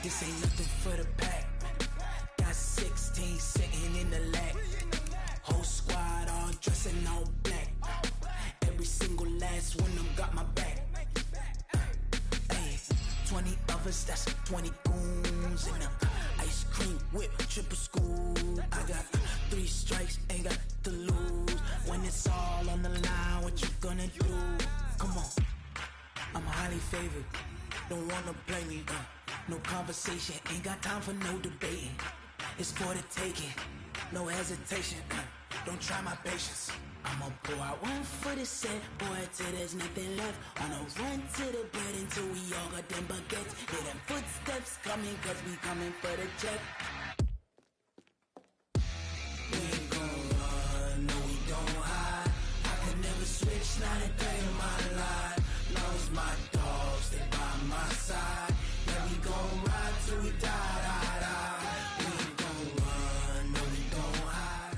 This ain't nothing for the pack. Got 16 sitting in the lap. Whole squad all dressing all black. Every single last one of them got my back. 20 of us, that's 20 goons in a ice cream whip, triple scoop. I got 3 strikes, ain't got to lose. When it's all on the line, what you gonna do? Come on, I'm highly favored. Don't wanna play me, no conversation, ain't got time for no debating. It's for the taking, no hesitation. Don't try my patience. I'ma pull out one for the set, boy, till there's nothing left. On a run to the bed until we all got them baguettes. Hear them footsteps coming, cause we coming for the check. We ain't gon' run, no we don't hide. I can never switch, not a day in my life. Long as my dogs, stay by my side. Yeah, we gon' ride till we die, die, die. We ain't gon' run, no we don't hide.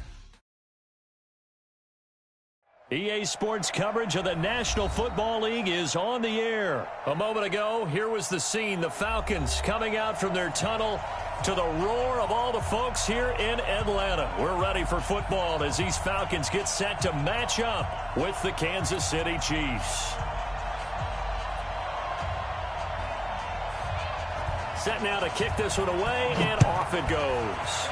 EA Sports coverage of the National Football League is on the air. A moment ago, here was the scene. The Falcons coming out from their tunnel to the roar of all the folks here in Atlanta. We're ready for football as these Falcons get set to match up with the Kansas City Chiefs. Set now to kick this one away, and off it goes.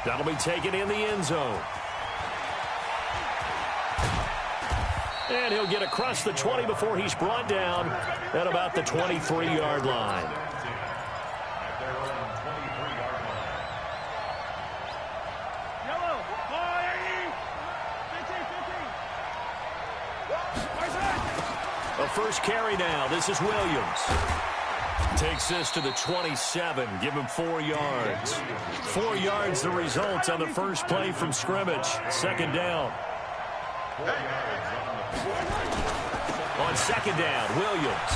That'll be taken in the end zone. And he'll get across the 20 before he's brought down at about the 23-yard line. A first carry now. This is Williams. Takes this to the 27. Give him 4 yards. 4 yards the result on the first play from scrimmage. Second down. On second down, Williams.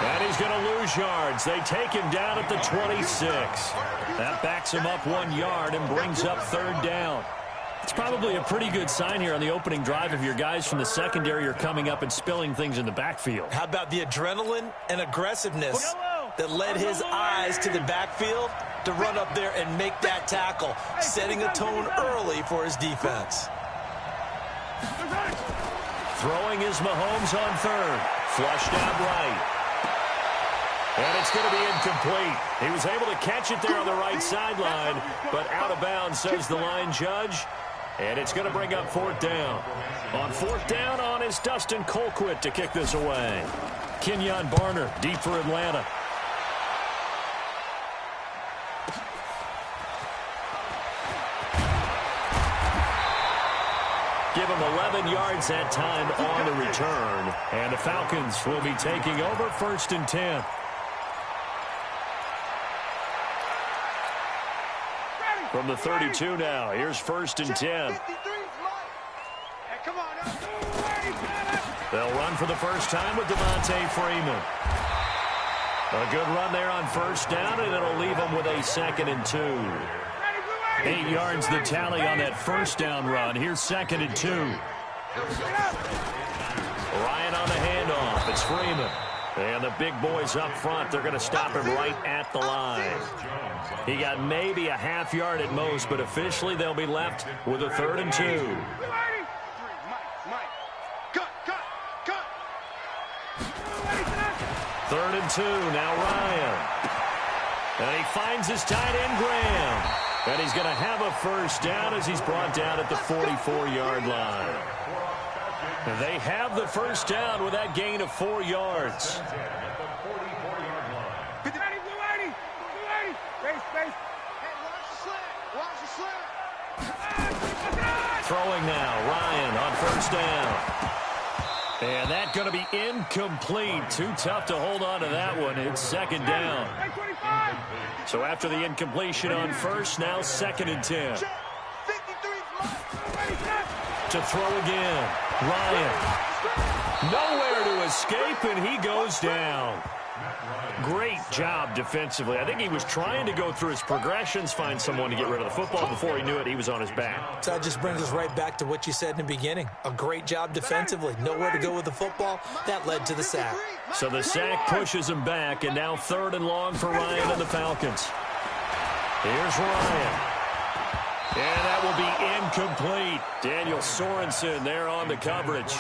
And he's going to lose yards. They take him down at the 26. That backs him up 1 yard and brings up third down. It's probably a pretty good sign here on the opening drive if your guys from the secondary are coming up and spilling things in the backfield. How about the adrenaline and aggressiveness that led his eyes to the backfield to run up there and make that tackle, setting a tone early for his defense. Throwing is Mahomes on third. Flushed out right. And it's going to be incomplete. He was able to catch it there on the right sideline, but out of bounds, says the line judge. And it's going to bring up fourth down. On fourth down on is Dustin Colquitt to kick this away. Kenyon Barner deep for Atlanta. Give him 11 yards that time on the return. And the Falcons will be taking over first and 10. From the 32 now, here's first and 10. They'll run for the first time with Devontae Freeman. A good run there on first down, and it'll leave them with a second and 2. 8 yards the tally on that first down run. Here's second and 2. Ryan on the handoff. It's Freeman. And the big boys up front, they're going to stop him right at the line. He got maybe a half yard at most, but officially they'll be left with a third and 2. Third and 2, now Ryan. And he finds his tight end, Graham. And he's going to have a first down as he's brought down at the 44-yard line. And they have the first down with that gain of 4 yards. Throwing now, Ryan on first down. And that's going to be incomplete. Too tough to hold on to that one. It's second down. So after the incompletion on first, now second and 10. To throw again. Ryan. Nowhere to escape, and he goes down. Great job defensively. I think he was trying to go through his progressions, find someone to get rid of the football. Before he knew it, he was on his back. So that just brings us right back to what you said in the beginning. A great job defensively. Nowhere to go with the football. That led to the sack. So the sack pushes him back, and now 3rd and long for Ryan and the Falcons. Here's Ryan. And that will be incomplete. Daniel Sorensen there on the coverage.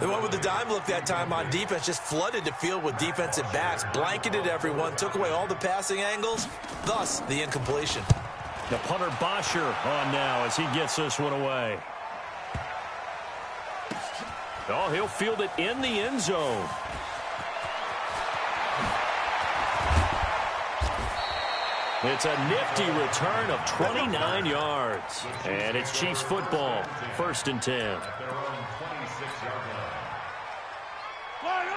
The one with the dime look that time on defense just flooded the field with defensive backs, blanketed everyone, took away all the passing angles, thus the incompletion. The punter Bosher on now as he gets this one away. Oh, he'll field it in the end zone. It's a nifty return of 29 yards. And it's Chiefs football, 1st and 10.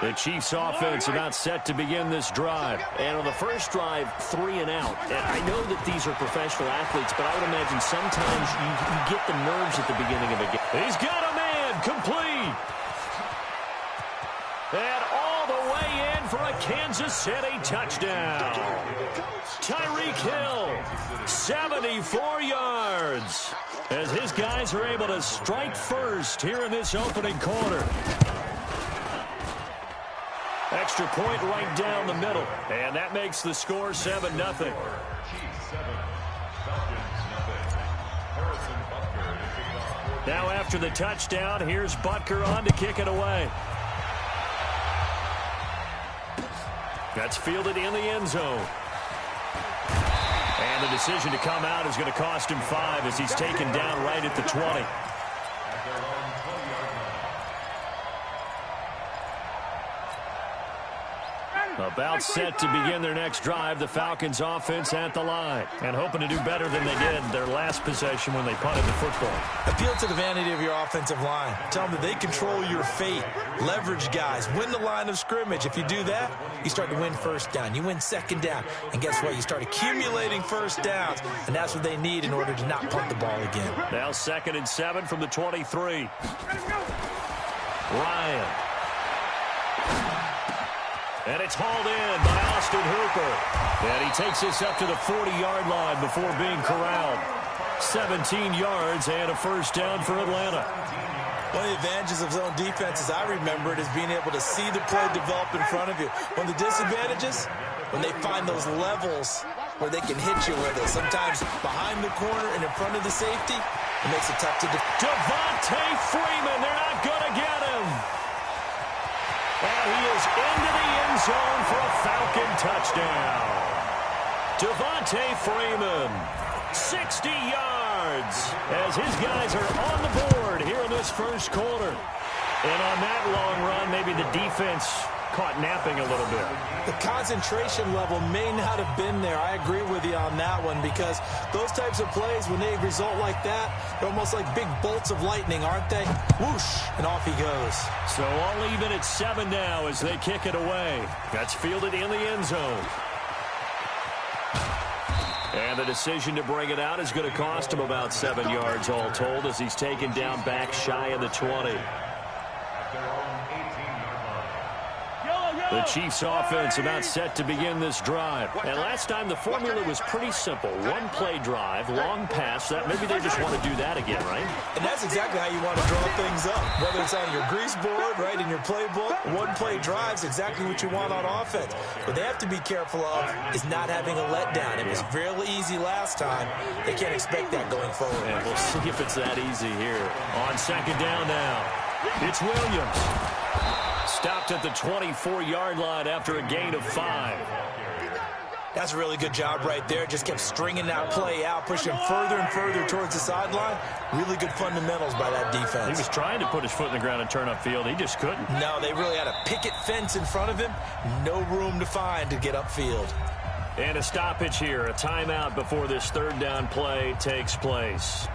The Chiefs offense about set to begin this drive. And on the first drive, 3 and out. And I know that these are professional athletes, but I would imagine sometimes you get the nerves at the beginning of a game. He's got a man complete. And all the way in for a Kansas City touchdown. Tyreek Hill, 74 yards. As his guys are able to strike first here in this opening quarter. Extra point right down the middle. And that makes the score 7-0. Now after the touchdown, here's Butker on to kick it away. That's fielded in the end zone. And the decision to come out is going to cost him 5 as he's taken down right at the 20. About set to begin their next drive, the Falcons offense at the line. And hoping to do better than they did their last possession when they punted the football. Appeal to the vanity of your offensive line. Tell them that they control your fate. Leverage guys. Win the line of scrimmage. If you do that, you start to win 1st down. You win 2nd down. And guess what? You start accumulating 1st downs. And that's what they need in order to not punt the ball again. Now 2nd and 7 from the 23. Ryan. And it's hauled in by Austin Hooper. And he takes this up to the 40-yard line before being corralled. 17 yards and a 1st down for Atlanta. One of the advantages of zone defense, as I remember it, is being able to see the play develop in front of you. One of the disadvantages, when they find those levels where they can hit you with it. Sometimes behind the corner and in front of the safety, it makes it tough to defend. Devontae Freeman, they're not going to get him. And he is into the end zone for a Falcon touchdown. Devontae Freeman, 60 yards, as his guys are on the board here in this 1st quarter. And on that long run, maybe the defense caught napping a little bit. The concentration level may not have been there. I agree with you on that one, because those types of plays, when they result like that, they're almost like big bolts of lightning, aren't they? Whoosh, and off he goes. So all even at 7 now as they kick it away. That's fielded in the end zone. And the decision to bring it out is going to cost him about 7 yards all told as he's taken down back shy of the 20. The Chiefs offense about set to begin this drive. And last time the formula was pretty simple. 1-play drive, long pass. Maybe they just want to do that again, right? And that's exactly how you want to draw things up. Whether it's on your grease board, right, in your playbook, 1-play drive is exactly what you want on offense. What they have to be careful of is not having a letdown. It was fairly easy last time. They can't expect that going forward. And we'll see if it's that easy here. On 2nd down now, it's Williams. Stopped at the 24-yard line after a gain of 5. That's a really good job right there. Just kept stringing that play out, pushing him further and further towards the sideline. Really good fundamentals by that defense. He was trying to put his foot in the ground and turn upfield. He just couldn't. No, they really had a picket fence in front of him. No room to find to get upfield. And a stoppage here, a timeout before this 3rd down play takes place.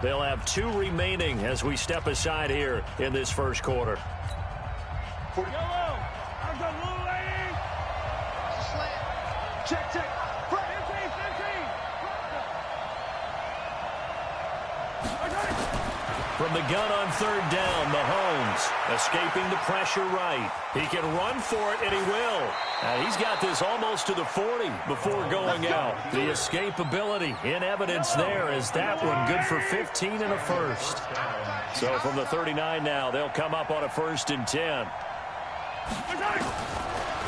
They'll have 2 remaining as we step aside here in this 1st quarter. Yellow, I'm the blue lady. Slant. Check. Front. 15. From the gun on 3rd down, Mahomes. Escaping the pressure right. He can run for it, and he will. He's got this almost to the 40 before going out. The escapability in evidence there as that one good for 15 and a first. So from the 39 now, they'll come up on a 1st and 10.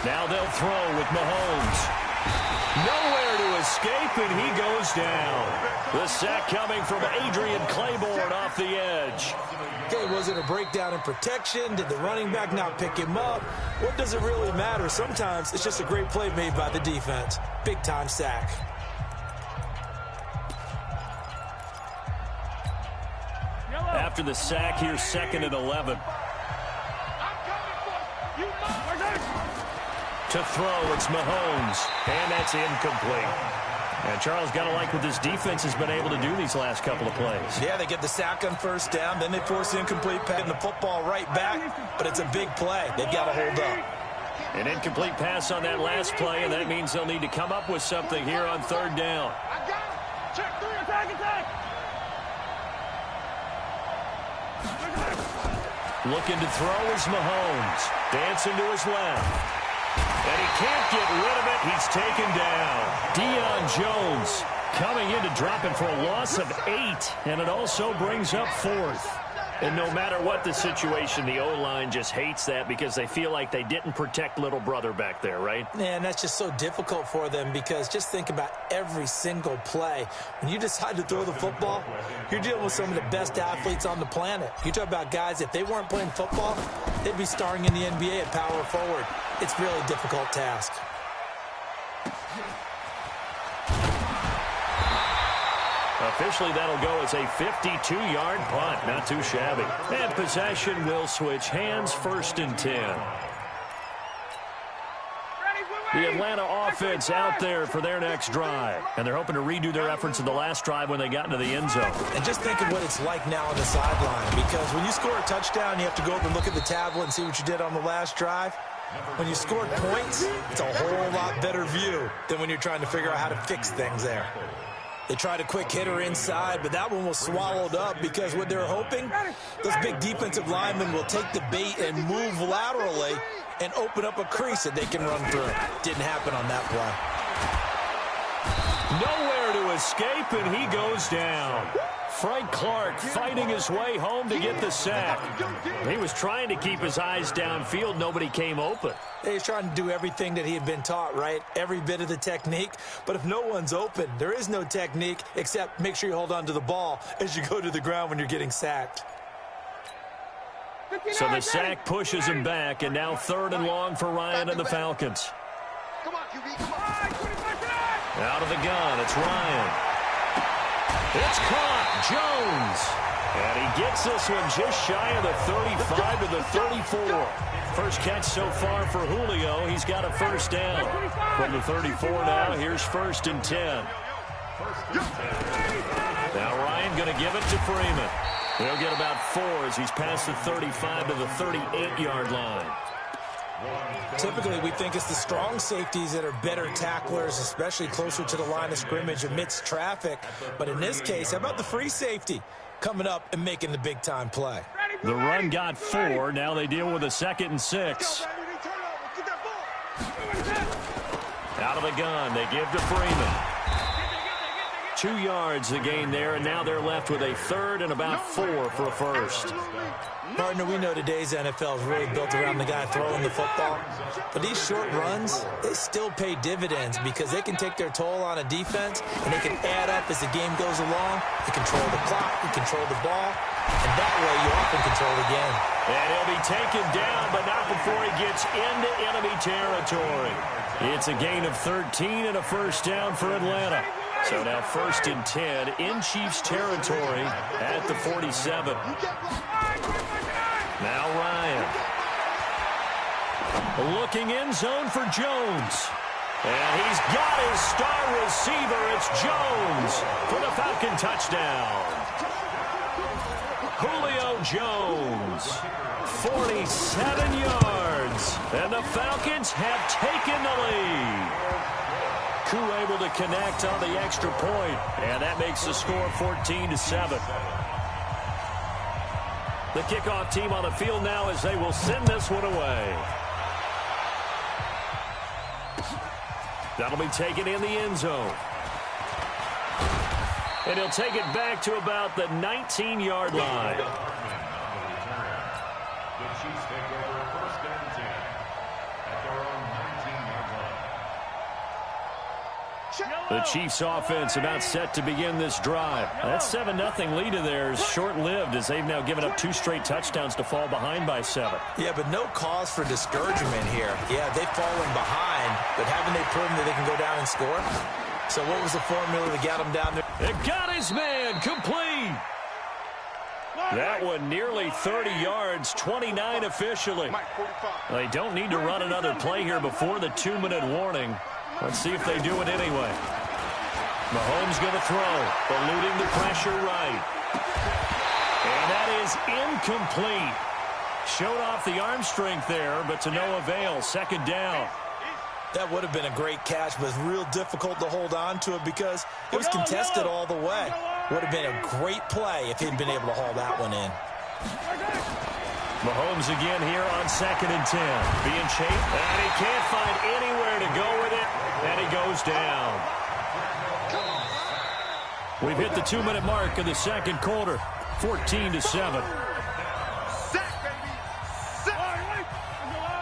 Now they'll throw with Mahomes. Nowhere to escape, and he goes down. The sack coming from Adrian Claiborne off the edge. Okay, was it a breakdown in protection? Did the running back not pick him up? What does it really matter? Sometimes it's just a great play made by the defense. Big-time sack. After the sack, here's 2nd and 11. To throw, it's Mahomes, and that's incomplete. And Charles, got to like what this defense has been able to do these last couple of plays. Yeah, they get the sack on 1st down, then they force the incomplete pass and the football right back, but it's a big play. They've got to hold up. An incomplete pass on that last play, and that means they'll need to come up with something here on 3rd down. Check 3, attack. Looking to throw is Mahomes. Dancing to his left. And he can't get rid of it. He's taken down. Deion Jones coming in to drop it for a loss of 8. And it also brings up 4th. And no matter what the situation, the O-line just hates that because they feel like they didn't protect little brother back there, right? And that's just so difficult for them because just think about every single play. When you decide to throw the football, you're dealing with some of the best athletes on the planet. You talk about guys, if they weren't playing football, they'd be starring in the NBA at power forward. It's really a difficult task. Officially, that'll go as a 52-yard punt. Not too shabby. And possession will switch hands, 1st and 10. The Atlanta offense out there for their next drive. And they're hoping to redo their efforts in the last drive when they got into the end zone. And just think of what it's like now on the sideline. Because when you score a touchdown, you have to go over and look at the tablet and see what you did on the last drive. When you scored points, it's a whole lot better view than when you're trying to figure out how to fix things there. They tried a quick hitter inside, but that one was swallowed up because what they're hoping, those big defensive linemen will take the bait and move laterally and open up a crease that they can run through. Didn't happen on that play. Nowhere to escape, and he goes down. Frank Clark fighting his way home to get the sack. He was trying to keep his eyes downfield. Nobody came open. He's trying to do everything that he had been taught, right? Every bit of the technique. But if no one's open, there is no technique except make sure you hold on to the ball as you go to the ground when you're getting sacked. So the sack pushes him back, and now 3rd and long for Ryan and the Falcons. Come on, QB, come on. Out of the gun, it's Ryan. It's caught, Jones. And he gets this one just shy of the 35 to the 34. First catch so far for Julio. He's got a 1st down. From the 34 now, here's 1st and 10. Now Ryan going to give it to Freeman. He'll get about 4 as he's past the 35 to the 38-yard line. Typically, we think it's the strong safeties that are better tacklers, especially closer to the line of scrimmage amidst traffic. But in this case, how about the free safety coming up and making the big-time play? The run got 4. Now they deal with a 2nd and 6. Out of the gun, they give to Freeman. 2 yards the gain there, and now they're left with a 3rd and about 4 for a 1st. Partner, we know today's NFL is really built around the guy throwing the football. But these short runs, they still pay dividends because they can take their toll on a defense, and they can add up as the game goes along. You control the clock, you control the ball, and that way you often control the game. And he'll be taken down, but not before he gets into enemy territory. It's a gain of 13 and a 1st down for Atlanta. So now 1st and 10 in Chiefs territory at the 47. Now Ryan. Looking in zone for Jones. And he's got his star receiver. It's Jones for the Falcon touchdown. Julio Jones, 47 yards. And the Falcons have taken the lead. Koo able to connect on the extra point, and that makes the score 14-7. The kickoff team on the field now as they will send this one away. That'll be taken in the end zone. And he'll take it back to about the 19-yard line. The Chiefs take over 1st and 10 at their own 19-yard line. The Chiefs offense about set to begin this drive. That 7-0 lead of theirs short-lived as they've now given up 2 straight touchdowns to fall behind by 7. Yeah, but no cause for discouragement here. Yeah, they've fallen behind, but haven't they proven that they can go down and score? So what was the formula that got them down there? It got his man complete. That one nearly 30 yards, 29 officially. They don't need to run another play here before the 2-minute warning. Let's see if they do it anyway. Mahomes going to throw, eluding the pressure right. And that is incomplete. Showed off the arm strength there, but to no avail. 2nd down. That would have been a great catch, but it's real difficult to hold on to it because it was contested all the way. Would have been a great play if he'd been able to haul that one in. Mahomes again here on 2nd and 10. Being chased, and he can't find anywhere to go with it, and he goes down. We've hit the 2-minute mark of the 2nd quarter, 14-7.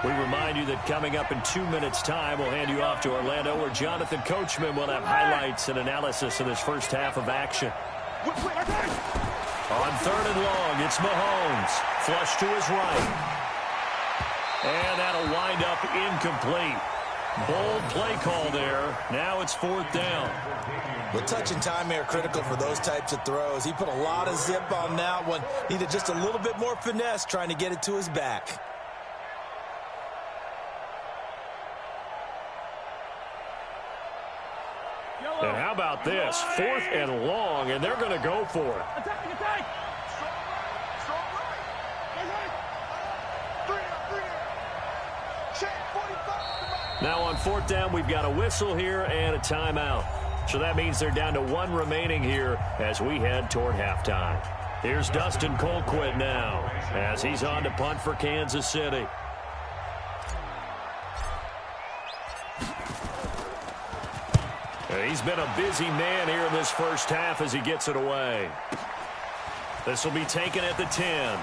We remind you that coming up in 2 minutes' time, we'll hand you off to Orlando, where Jonathan Coachman will have highlights and analysis of this first half of action. On 3rd and long, it's Mahomes. Flush to his right. And that'll wind up incomplete. Bold play call there. Now it's 4th down. Well, touch and time are critical for those types of throws. He put a lot of zip on that one. Needed just a little bit more finesse trying to get it to his back. And how about this? 4th and long, and they're going to go for it. Attack! Now on 4th down, we've got a whistle here and a timeout. So that means they're down to 1 remaining here as we head toward halftime. Here's Dustin Colquitt now as he's on to punt for Kansas City. He's been a busy man here in this first half as he gets it away. This will be taken at the 10.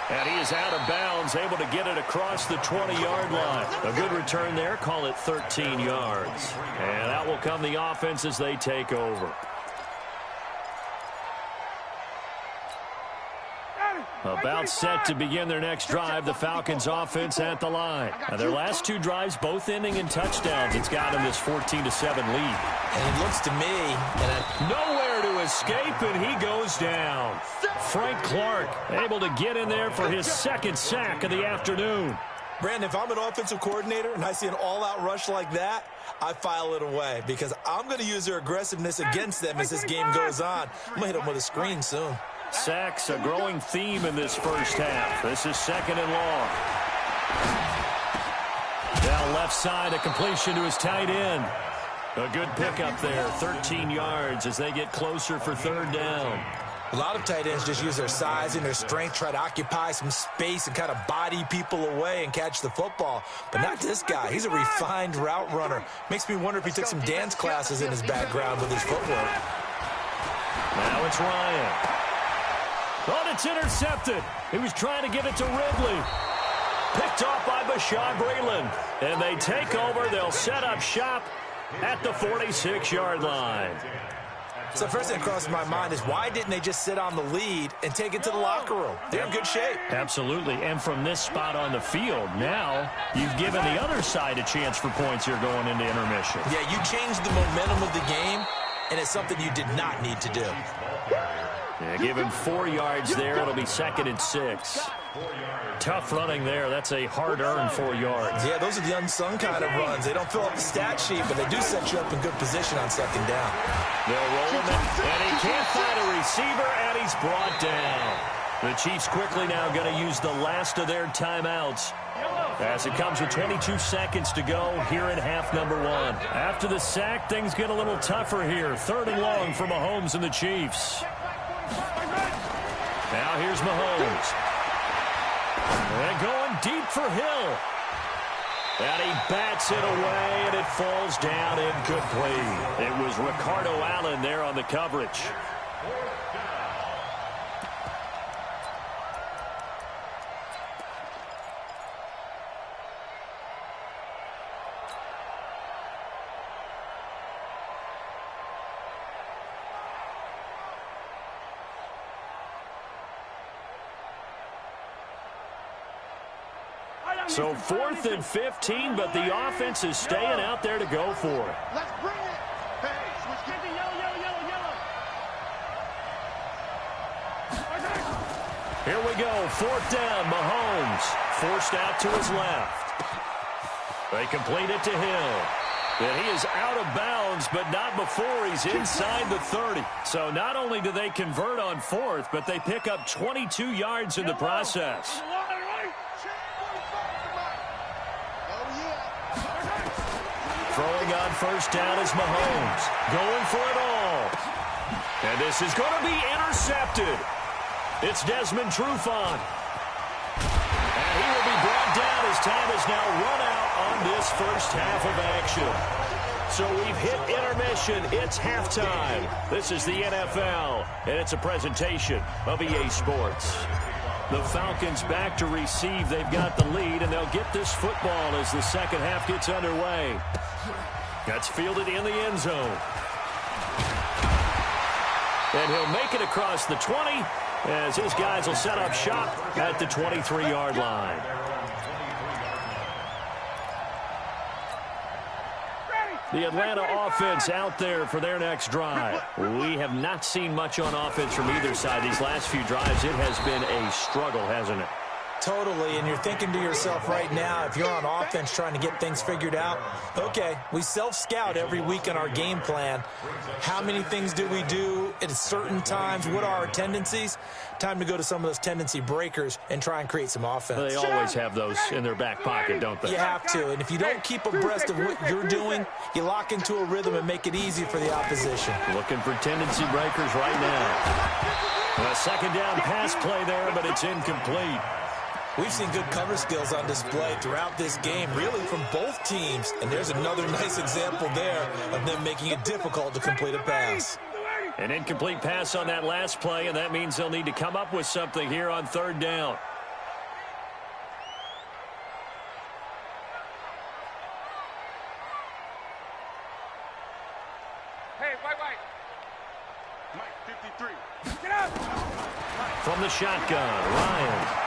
And he is out of bounds, able to get it across the 20-yard line. A good return there, call it 13 yards. And out will come the offense as they take over. About set to begin their next drive, the Falcons offense at the line. Now their last 2 drives both ending in touchdowns. It's got them this 14-7 lead. And it looks to me nowhere to escape, and he goes down. Frank Clark able to get in there for his 2nd sack of the afternoon. Brandon, if I'm an offensive coordinator and I see an all-out rush like that, I file it away because I'm going to use their aggressiveness against them as this game goes on. I'm going to hit them with a screen soon. Sacks, a growing theme in this first half. This is 2nd and long. Down left side, a completion to his tight end. A good pickup there, 13 yards as they get closer for 3rd down. A lot of tight ends just use their size and their strength, try to occupy some space and kind of body people away and catch the football. But not this guy. He's a refined route runner. Makes me wonder if he took some dance classes in his background with his footwork. Now it's Ryan. Oh, it's intercepted. He was trying to give it to Ridley. Picked off by Bashaud Breeland. And they take over. They'll set up shop at the 46-yard line. So first thing that crosses my mind is why didn't they just sit on the lead and take it to the locker room? They're in good shape. Absolutely. And from this spot on the field, now you've given the other side a chance for points here going into intermission. Yeah, you changed the momentum of the game, and it's something you did not need to do. Yeah, give him 4 yards there. It'll be 2nd and 6. Tough running there. That's a hard-earned 4 yards. Yeah, those are the unsung kind of runs. They don't fill up the stat sheet, but they do set you up in good position on 2nd down. They'll roll him in, and he can't find a receiver, and he's brought down. The Chiefs quickly now going to use the last of their timeouts as it comes with 22 seconds to go here in half number 1. After the sack, things get a little tougher here. 3rd and long for Mahomes and the Chiefs. Now here's Mahomes. And going deep for Hill. And he bats it away, and it falls down incomplete. It was Ricardo Allen there on the coverage. So 4th and 15, but the offense is staying out there to go for it. Let's bring it. Hey, switch to yellow. Here we go. 4th down. Mahomes forced out to his left. They complete it to Hill. And he is out of bounds, but not before he's inside the 30. So not only do they convert on 4th, but they pick up 22 yards in the process. Throwing on 1st down is Mahomes. Going for it all. And this is going to be intercepted. It's Desmond Trufant. And he will be brought down as time has now run out on this first half of action. So we've hit intermission. It's halftime. This is the NFL, and it's a presentation of EA Sports. The Falcons back to receive. They've got the lead, and they'll get this football as the second half gets underway. That's fielded in the end zone. And he'll make it across the 20 as his guys will set up shop at the 23-yard line. The Atlanta offense out there for their next drive. We have not seen much on offense from either side. These last few drives, it has been a struggle, hasn't it? Totally, and you're thinking to yourself right now, if you're on offense trying to get things figured out, okay, we self-scout every week in our game plan. How many things do we do at certain times? What are our tendencies? Time to go to some of those tendency breakers and try and create some offense. They always have those in their back pocket, don't they? You have to, and if you don't keep abreast of what you're doing, you lock into a rhythm and make it easy for the opposition. Looking for tendency breakers right now. A second down pass play there, but it's incomplete. We've seen good cover skills on display throughout this game, really from both teams. And there's another nice example there of them making it difficult to complete a pass. An incomplete pass on that last play, and that means they'll need to come up with something here on 3rd down. Hey, white. Mike, 53. Get up. From the shotgun, Ryan.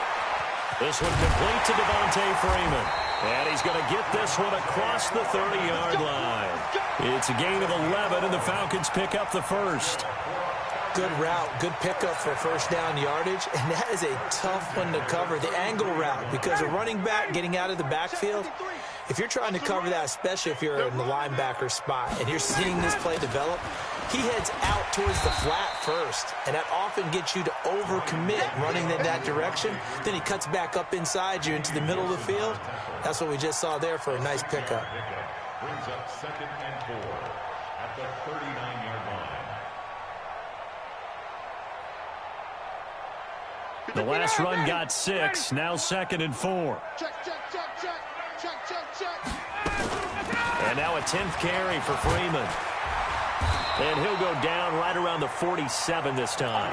This one complete to Devontae Freeman. And he's going to get this one across the 30-yard line. It's a gain of 11, and the Falcons pick up the first. Good route, good pickup for first down yardage, and that is a tough one to cover, the angle route, because a running back getting out of the backfield, if you're trying to cover that, especially if you're in the linebacker spot and you're seeing this play develop, he heads out towards the flat first, and that often gets you to overcommit running in that direction. Then he cuts back up inside you into the middle of the field. That's what we just saw there for a nice pickup. Brings up 2nd and 4 at the 39-yard line. The last run got 6, now 2nd and 4. Check. And now a 10th carry for Freeman. And he'll go down right around the 47 this time.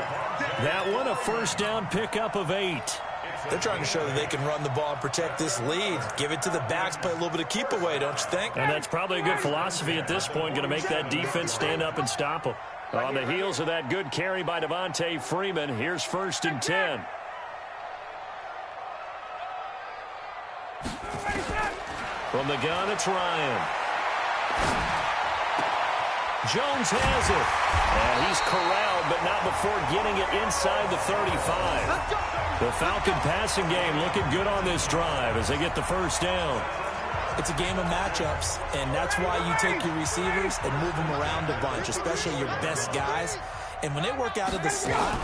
That one, a first down pickup of 8. They're trying to show that they can run the ball and protect this lead. Give it to the backs, play a little bit of keep away, don't you think? And that's probably a good philosophy at this point, going to make that defense stand up and stop them. On the heels of that good carry by Devontae Freeman, here's 1st and 10. From the gun, it's Ryan. Jones has it. And he's corralled, but not before getting it inside the 35. The Falcon passing game looking good on this drive as they get the first down. It's a game of matchups, and that's why you take your receivers and move them around a bunch, especially your best guys. And when they work out of the slot,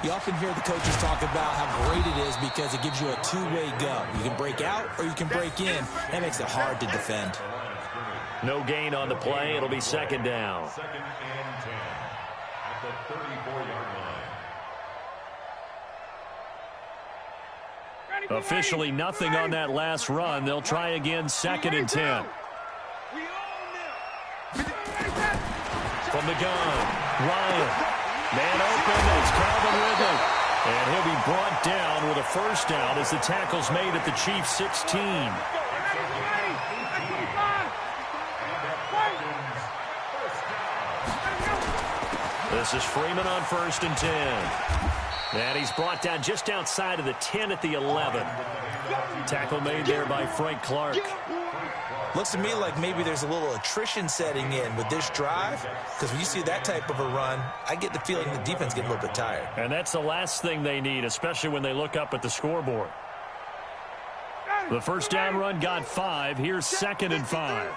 you often hear the coaches talk about how great it is because it gives you a two-way go. You can break out or you can break in. That makes it hard to defend. No gain on the play. It'll be 2nd down. 2nd and 10 at the 34-yard line. Officially nothing on that last run. They'll try again, 2nd and 10. From the gun, Ryan. Man open, it's Calvin Ridley. And he'll be brought down with a first down as the tackle's made at the Chiefs' 16. This is Freeman on 1st and 10. And he's brought down just outside of the 10 at the 11. Tackle made there by Frank Clark. Looks to me like maybe there's a little attrition setting in with this drive, because when you see that type of a run, I get the feeling the defense getting a little bit tired. And that's the last thing they need, especially when they look up at the scoreboard. The first down run got 5. Here's 2nd and 5.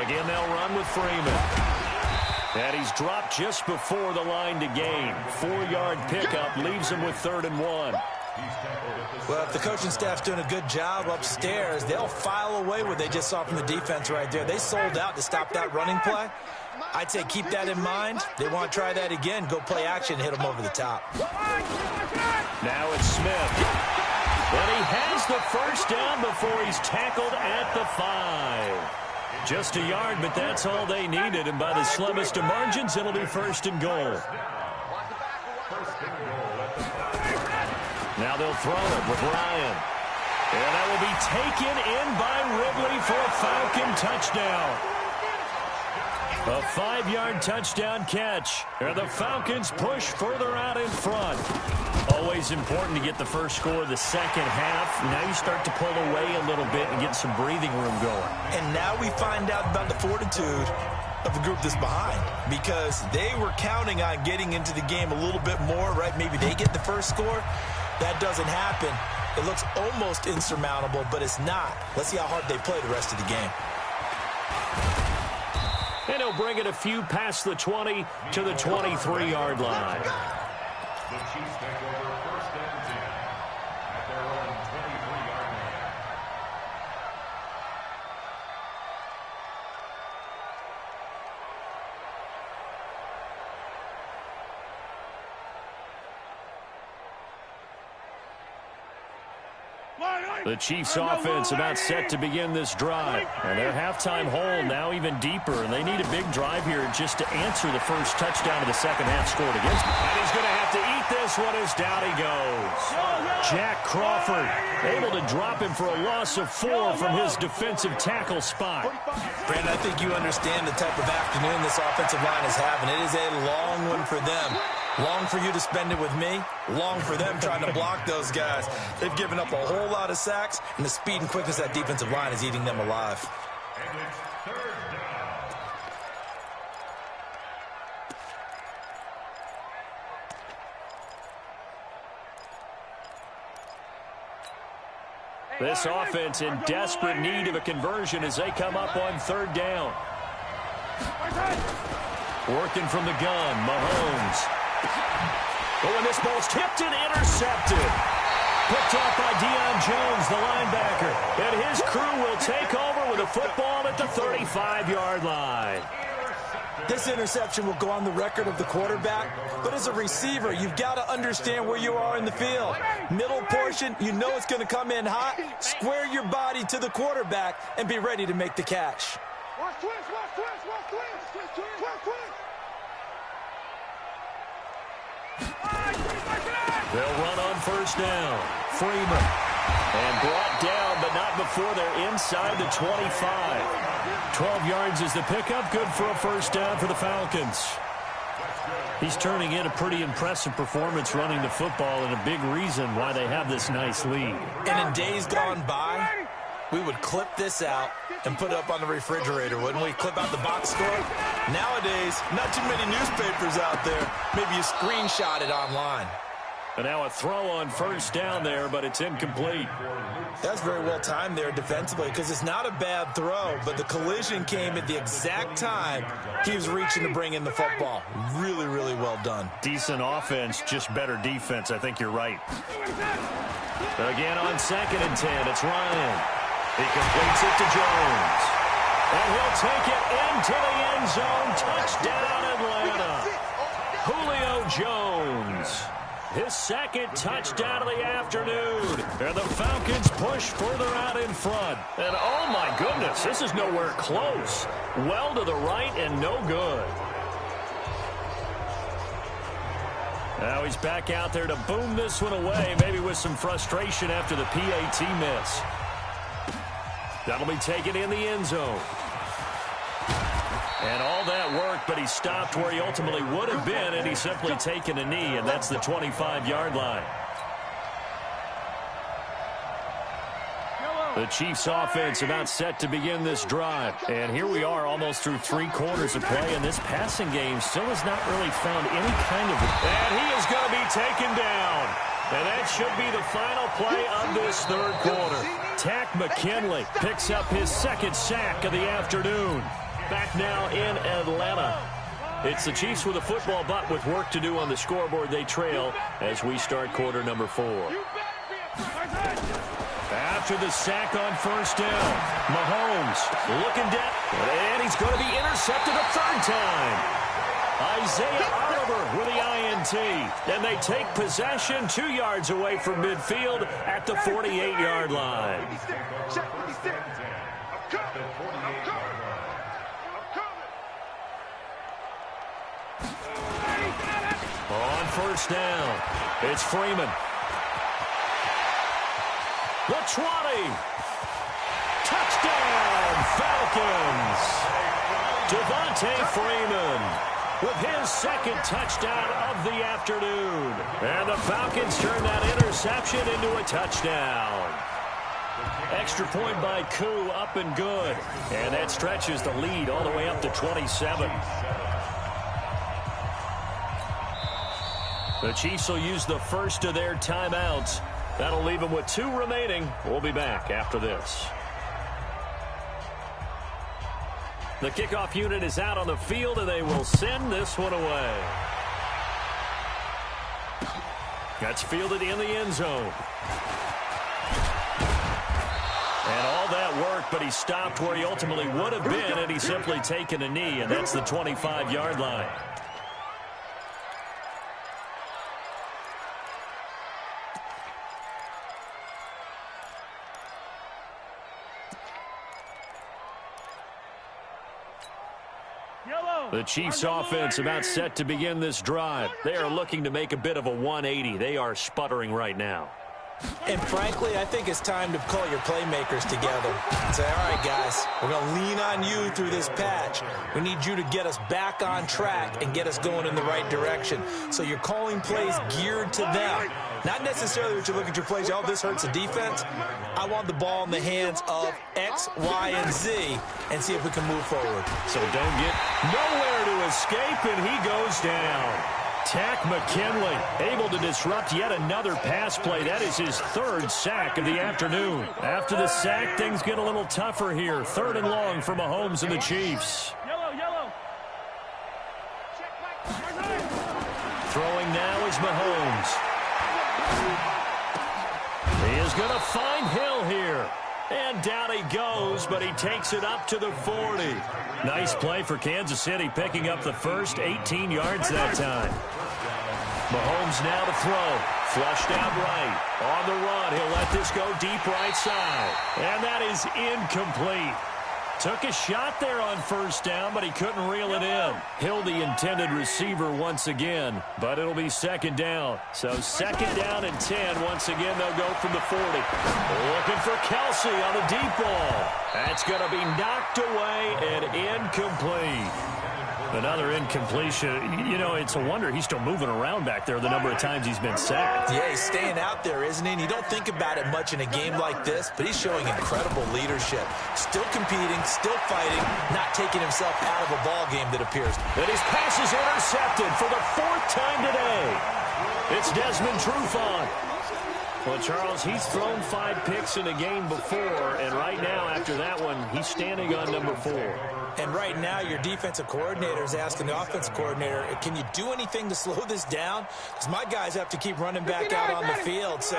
Again, they'll run with Freeman. And he's dropped just before the line to gain. 4-yard pickup leaves him with 3rd and 1. Well, if the coaching staff's doing a good job upstairs, they'll file away what they just saw from the defense right there. They sold out to stop that running play. I'd say keep that in mind. They want to try that again. Go play action, hit them over the top. Now it's Smith. And he has the first down before he's tackled at the 5. Just a yard, but that's all they needed. And by the slimmest of margins, it'll be 1st and goal. Now they'll throw it with Ryan. And that will be taken in by Ridley for a Falcon touchdown. A 5-yard touchdown catch. And the Falcons push further out in front. Always important to get the first score of the second half. Now you start to pull away a little bit and get some breathing room going. And now we find out about the fortitude of the group that's behind, because they were counting on getting into the game a little bit more, right? Maybe they get the first score. That doesn't happen. It looks almost insurmountable, but it's not. Let's see how hard they play the rest of the game. And he'll bring it a few past the 20 to the 23-yard line. The Chiefs take over 1st and 10 at their own 23-yard line. The Chiefs offense about set to begin this drive. And their halftime hole now even deeper. And they need a big drive here just to answer the first touchdown of the second half scored against them. And he's going to have to eat this one as down he goes. Jack Crawford able to drop him for a loss of 4 from his defensive tackle spot. Brandon, I think you understand the type of afternoon this offensive line is having. It is a long one for them. Long for you to spend it with me. Long for them trying to block those guys. They've given up a whole lot of sacks, and the speed and quickness of that defensive line is eating them alive. And it's 3rd down. This offense in desperate need of a conversion as they come up on 3rd down. Working from the gun, Mahomes. Oh, and this ball's tipped and intercepted. Picked off by Deion Jones, the linebacker. And his crew will take over with a football at the 35-yard line. This interception will go on the record of the quarterback, but as a receiver, you've got to understand where you are in the field. Middle portion, you know it's going to come in hot. Square your body to the quarterback and be ready to make the catch. Watch twist, watch twist, watch twist, twist, twist, twist, twist. They'll run on 1st down. Freeman. And brought down, but not before they're inside the 25. 12 yards is the pickup. Good for a first down for the Falcons. He's turning in a pretty impressive performance running the football, and a big reason why they have this nice lead. And in days gone by, we would clip this out and put it up on the refrigerator, wouldn't we? Clip out the box score. Nowadays, not too many newspapers out there. Maybe you screenshot it online. And now a throw on 1st down there, but it's incomplete. That's very well timed there defensively, because it's not a bad throw, but the collision came at the exact time he was reaching to bring in the football. Really, really well done. Decent offense, just better defense. I think you're right. Again on 2nd and 10, it's Ryan. He completes it to Jones. And he'll take it into the end zone. Touchdown, Atlanta. Julio Jones. his second touchdown of the afternoon. And the Falcons push further out in front. And oh my goodness, this is nowhere close. Well to the right and no good. Now he's back out there to boom this one away, maybe with some frustration after the PAT miss. That'll be taken in the end zone. And all that work, but he stopped where he ultimately would have been, and he's simply taken a knee, and that's the 25-yard line. The Chiefs' offense about set to begin this drive. And here we are almost through 3 quarters of play, and this passing game still has not really found any kind of... And he is going to be taken down. And that should be the final play of this third quarter. Tack McKinley picks up his second sack of the afternoon. Back now in Atlanta. It's the Chiefs with a football, but with work to do on the scoreboard. They trail as we start quarter number 4. After the sack on first down, Mahomes looking down, and he's going to be intercepted a third time. Isaiah Oliver with the INT, and they take possession 2 yards away from midfield at the 48-yard line. On first down, it's Freeman. The 20. Touchdown, Falcons. Devontae Freeman with his second touchdown of the afternoon. And the Falcons turn that interception into a touchdown. Extra point by Koo, up and good. And that stretches the lead all the way up to 27. The Chiefs will use the first of their timeouts. That'll leave them with 2 remaining. We'll be back after this. The kickoff unit is out on the field, and they will send this one away. That's fielded in the end zone. And all that work, but he stopped where he ultimately would have been, and he's simply taken a knee, and that's the 25-yard line. The Chiefs offense about set to begin this drive. They are looking to make a bit of a 180. They are sputtering right now. And frankly, I think it's time to call your playmakers together and say, all right, guys, we're going to lean on you through this patch. We need you to get us back on track and get us going in the right direction. So you're calling plays geared to them. Not necessarily that you look at your plays, oh, this hurts the defense. I want the ball in the hands of X, Y, and Z and see if we can move forward. So don't get nowhere to escape, and he goes down. Tack McKinley able to disrupt yet another pass play. That is his 3rd sack of the afternoon. After the sack, things get a little tougher here. 3rd and long for Mahomes and the Chiefs. Throwing now is Mahomes. He is going to find Hill here. And down he goes, but he takes it up to the 40. Nice play for Kansas City, picking up the first 18 yards that time. Mahomes now to throw. Flushed out right. On the run, he'll let this go deep right side. And that is incomplete. Took a shot there on first down, but he couldn't reel it in. Hill, the intended receiver once again, but it'll be 2nd down. So 2nd down and 10. Once again, they'll go from the 40. Looking for Kelsey on the deep ball. That's going to be knocked away and incomplete. Another incompletion. You know, it's a wonder he's still moving around back there the number of times he's been sacked. Yeah, he's staying out there, isn't he? And you don't think about it much in a game like this, but he's showing incredible leadership. Still competing, still fighting, not taking himself out of a ball game that appears. And his pass is intercepted for the 4th time today. It's Desmond Trufant. Well, Charles, he's thrown 5 picks in a game before, and right now, after that one, he's standing on number 4. And right now, your defensive coordinator is asking the offensive coordinator, can you do anything to slow this down? Because my guys have to keep running back out on the field. So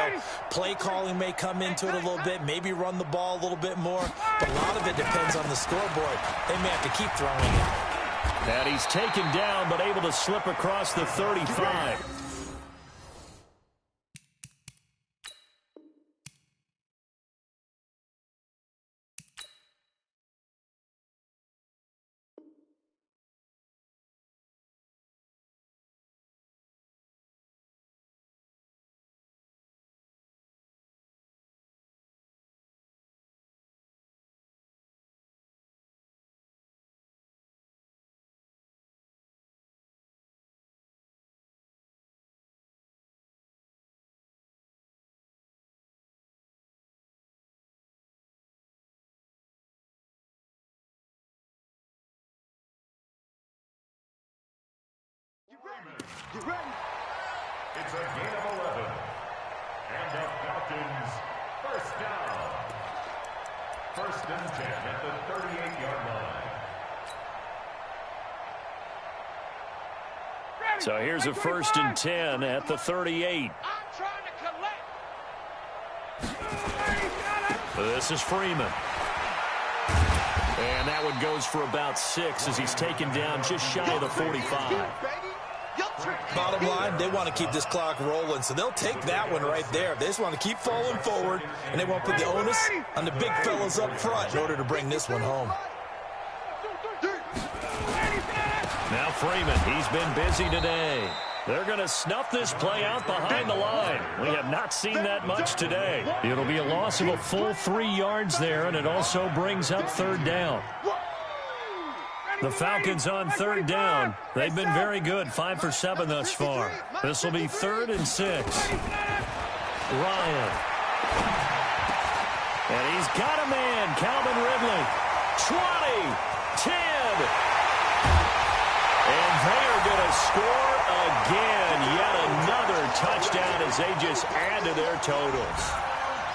play calling may come into it a little bit, maybe run the ball a little bit more. But a lot of it depends on the scoreboard. They may have to keep throwing it. And he's taken down, but able to slip across the 35. Get ready. It's a gain of 11. And the Falcons first down. First and 10 at the 38-yard line. So here's a first and 10 at the 38. I'm trying to collect. This is Freeman. And that one goes for about 6 as he's taken down just shy of the 45. Bottom line, they want to keep this clock rolling, so they'll take that one right there. They just want to keep falling forward, and they want to put the onus on the big fellas up front in order to bring this one home. Now Freeman, he's been busy today. They're going to snuff this play out behind the line. We have not seen that much today. It'll be a loss of a full 3 yards there, and it also brings up third down. The Falcons on third down. They've been very good, 5 for 7 thus far. This will be 3rd and 6. Ryan. And he's got a man, Calvin Ridley. 20, 10. And they are going to score again. Yet another touchdown as they just add to their totals.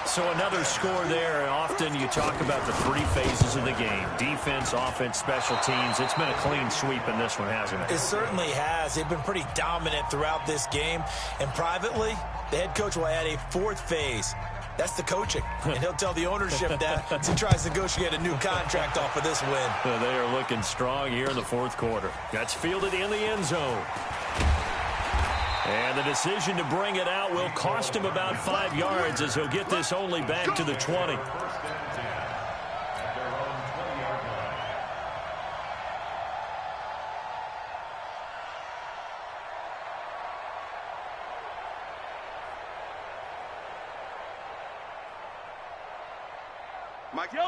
So another score there. Often you talk about the 3 phases of the game. Defense, offense, special teams. It's been a clean sweep in this one, hasn't it? It certainly has. They've been pretty dominant throughout this game. And privately, the head coach will add a 4th phase. That's the coaching. And he'll tell the ownership that as he tries to negotiate a new contract off of this win. They are looking strong here in the 4th quarter. That's fielded in the end zone. And the decision to bring it out will cost him about 5 yards as he'll get this only back to the 20.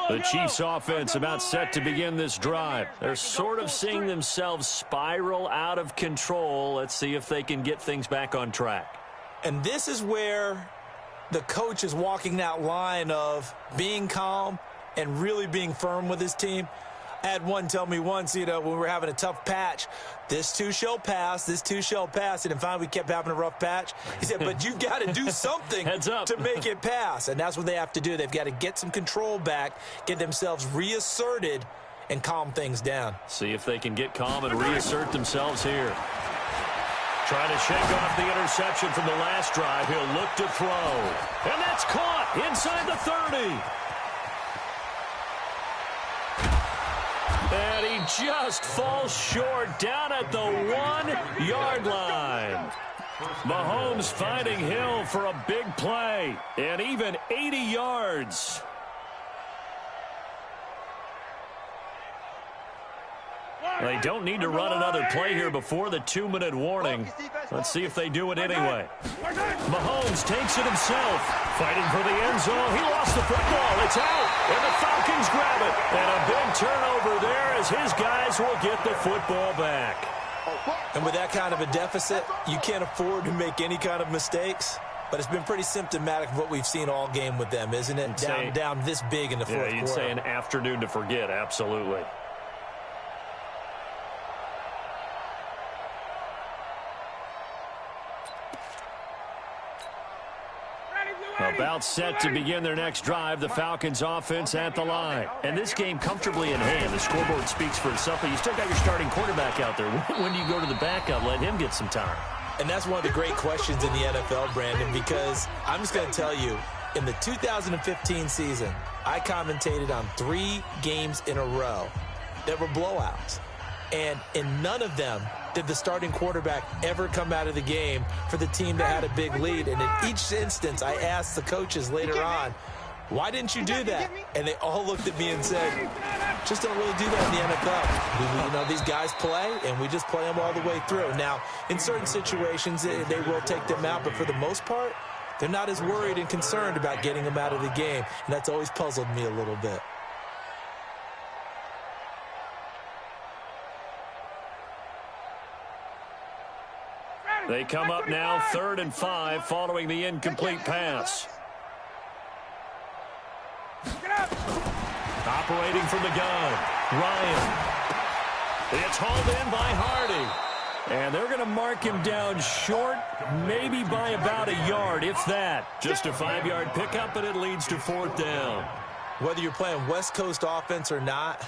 The Chiefs offense about set to begin this drive. They're sort of seeing themselves spiral out of control. Let's see if they can get things back on track. And this is where the coach is walking that line of being calm and really being firm with his team. I had one tell me once, when we were having a tough patch, this too shall pass, this too shall pass. And finally we kept having a rough patch. He said, but you got to do something to make it pass. And that's what they have to do. They've got to get some control back, get themselves reasserted, and calm things down. See if they can get calm and reassert themselves here. Trying to shake off the interception from the last drive. He'll look to throw. And that's caught inside the 30. And he just falls short down at the 1-yard line. Mahomes finding Hill for a big play. And even 80 yards. They don't need to run another play here before the 2-minute warning. Let's see if they do it anyway. Mahomes takes it himself. Fighting for the end zone. He lost the football. It's out. And the Falcons grab it. And a big turnover there as his guys will get the football back. And with that kind of a deficit, you can't afford to make any kind of mistakes. But it's been pretty symptomatic of what we've seen all game with them, isn't it? Down this big in the fourth quarter. You'd say an afternoon to forget, absolutely. About set to begin their next drive, the Falcons offense at the line. And this game comfortably in hand. The scoreboard speaks for itself, but you still got your starting quarterback out there. When do you go to the backup? Let him get some time. And that's one of the great questions in the NFL, Brandon, because I'm just going to tell you, in the 2015 season, I commentated on 3 games in a row that were blowouts. And in none of them did the starting quarterback ever come out of the game for the team that had a big lead. And in each instance, I asked the coaches later on, why didn't you do that? And they all looked at me and said, just don't really do that in the NFL. These guys play, and we just play them all the way through. Now, in certain situations, they will take them out, but for the most part, they're not as worried and concerned about getting them out of the game. And that's always puzzled me a little bit. They come up now 3rd and 5 following the incomplete pass. Operating from the gun, Ryan. It's hauled in by Hardy. And they're going to mark him down short, maybe by about a yard, if that. Just a 5-yard pickup, and it leads to 4th down. Whether you're playing West Coast offense or not,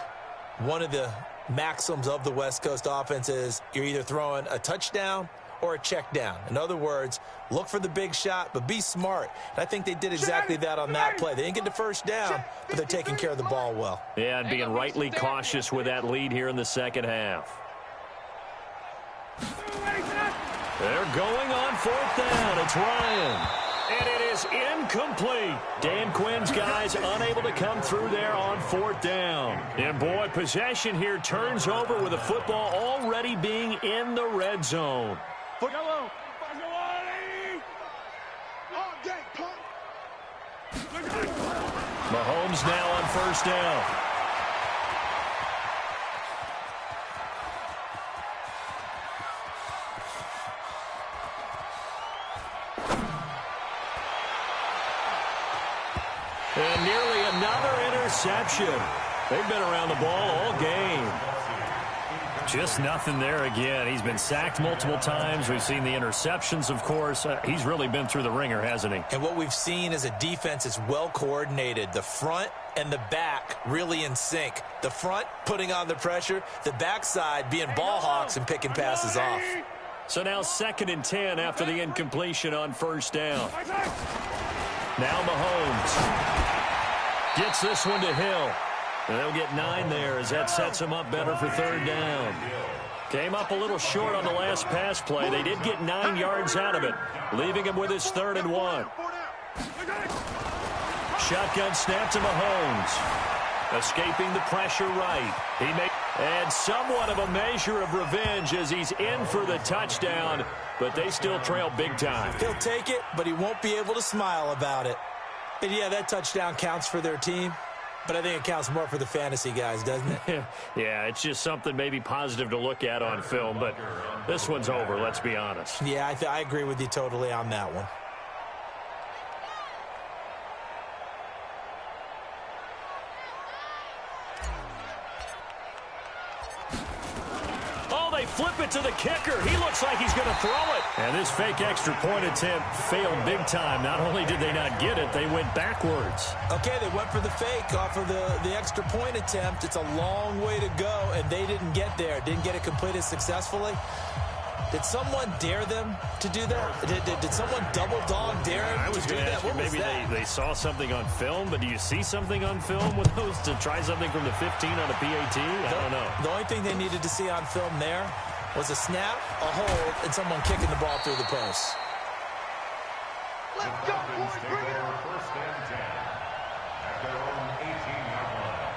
one of the maxims of the West Coast offense is you're either throwing a touchdown or a check down. In other words, look for the big shot, but be smart. And I think they did exactly that on that play. They didn't get the first down, but they're taking care of the ball well. Yeah, and being rightly cautious with that lead here in the second half. They're going on 4th down. It's Ryan. And it is incomplete. Dan Quinn's guys unable to come through there on 4th down. And, boy, possession here turns over with the football already being in the red zone. Mahomes now on 1st down. And nearly another interception. They've been around the ball all game. Just nothing there again. He's been sacked multiple times. We've seen the interceptions, of course. He's really been through the ringer, hasn't he? And what we've seen is a defense that's well coordinated. The front and the back really in sync. The front putting on the pressure. The backside being ball hawks and picking passes off. So now 2nd and 10 after the incompletion on 1st down. Now Mahomes gets this one to Hill. And they'll get 9 there as that sets him up better for 3rd down. Came up a little short on the last pass play. They did get 9 yards out of it, leaving him with his 3rd and 1. Shotgun snap to Mahomes. Escaping the pressure right. And somewhat of a measure of revenge as he's in for the touchdown, but they still trail big time. He'll take it, but he won't be able to smile about it. And, yeah, that touchdown counts for their team, but I think it counts more for the fantasy guys, doesn't it? Yeah, it's just something maybe positive to look at on film, but this one's over, let's be honest. Yeah, I agree with you totally on that one. Flip it to the kicker. He looks like he's going to throw it. And this fake extra point attempt failed big time. Not only did they not get it, they went backwards. Okay, they went for the fake off of the extra point attempt. It's a long way to go, and they didn't get there. Didn't get it completed successfully. Did someone dare them to do that? Did someone double dog dare them to do that? What was that? Maybe they saw something on film, but do you see something on film with those to try something from the 15 on a PAT? I don't know. The only thing they needed to see on film there was a snap, a hold, and someone kicking the ball through the post. Let's go, boys. Bring it on. 1st and 10 at their own 18-yard line.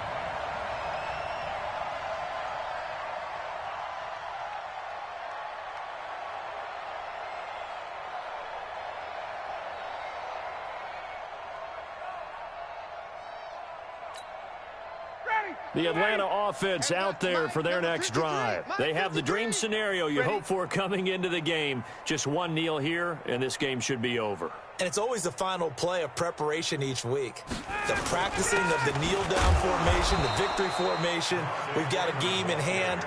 The Atlanta offense out there for their next drive. They have the dream scenario you hope for coming into the game. Just one kneel here, and this game should be over. And it's always the final play of preparation each week. The practicing of the kneel-down formation, the victory formation. We've got a game in hand.